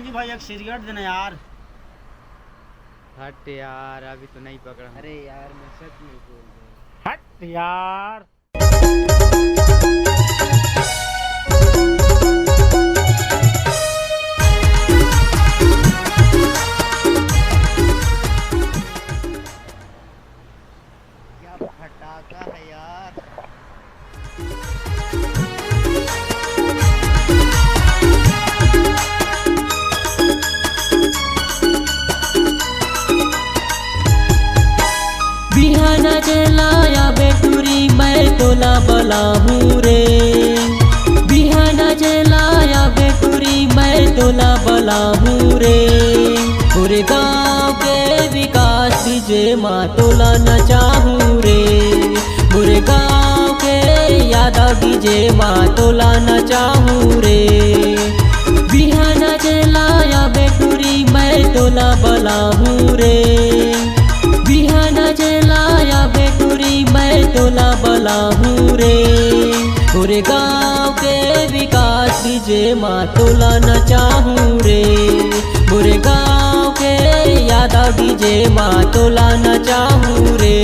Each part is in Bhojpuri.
संजू भाई एक सिगरेट देना यार। हट यार, अभी तो नहीं पकड़ा। अरे यार मैं सच नहीं बोल रहा। हट यार। क्या फटाका है यार। बिहाना जलाया बेटुरी मैं तोला बला हूँ रे। बिहाना जलाया बेटुरी मैं तोला बला हूँ रे। पूरे गाँव के विकास दीजे माँ तोला न चाहूँ रे। पूरे गाँव के यादव डीजे माँ तोला न चाहूँ रे। बिहाना जलाया बेटुरी मैं तोला बला हूँ रे। बिहाना जलाया बेटुरी मैं तोला बला हूँ रे। पूरे गाँव के विकास दीजे माँ तोला न चाहूँ रे। पूरे गाँव के यादव डीजे माँ तोला न चाहूँ रे।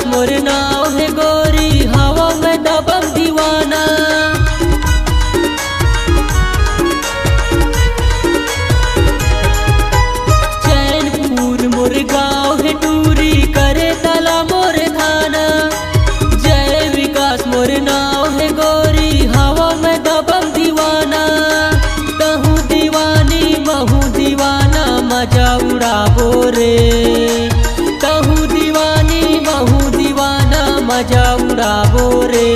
मोर नाव है गोरी हवा में दबंग दीवाना। चैनपुर मोर गाँव है टूरी करे तला मोर थाना। जय विकास मोर नाव है गोरी हवा में दबंग दीवाना। कहूँ दीवानी महू दीवाना मजा उड़ाबो रे। कहूँ दीवानी महू दीवाना मजा उड़ाबो रे।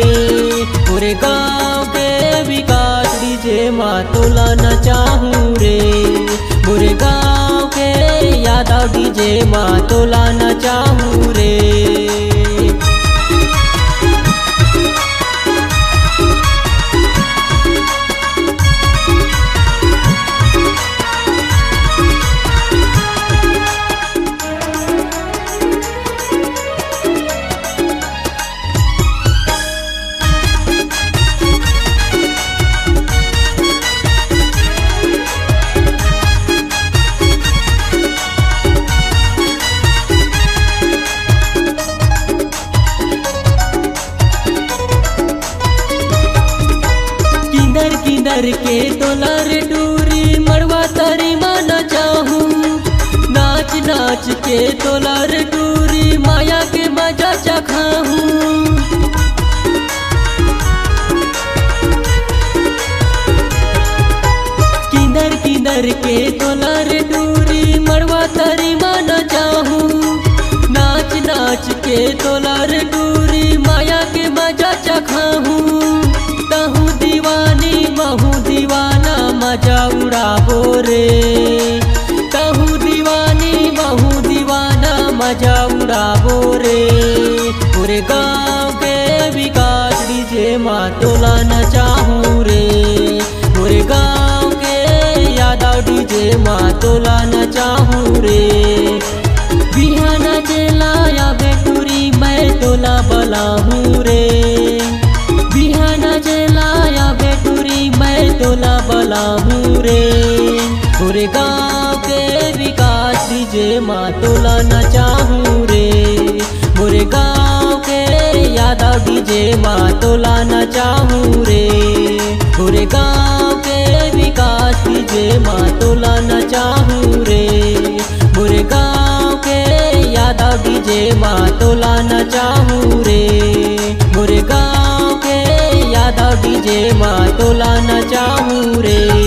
पूरे गाँव के विकास डीजे माँ तोला न चाहूँ रे। पूरे गाँव के यादव डीजे माँ तोला न चाहूँ रे। किंदर के तोलर डूरी मरवा तरी माना चाहूँ। नाच नाच के तोलर डूरी माया के मजा चखाहूँ। किंदर के तोलर डूरी मरवा तरी माना चाहूँ। नाच नाच के तोलर डूरी माया के मजा चखाहूँ। कहूँ दीवानी महू दीवाना मजा उड़ाबो रे। कहूँ दीवानी महू दीवाना मजा उड़ाबो रे। पूरे गाँव के विकास डीजे माँ तोला न चाहूँ रे। पूरे गाँव के यादव डीजे माँ तोला न चाहूँ रे। बिहाना जलाया बेटुरी मैं तोला बला हूँ रे। बिहाना जलाया बेटुरी मैं तोला बला हूँ रे। पूरे गाँव के विकास डीजे माँ तोला न चाहूँ रे। पूरे गाँव के यादव डीजे माँ तोला न चाहूँ रे। पूरे गाँव के विकास डीजे माँ तोला न चाहूँ रे। पूरे गाँव के यादव डीजे माँ तोला न चाहूँ रे। पूरे गाँव के यादव डीजे माँ तोला न चाहूँ रे।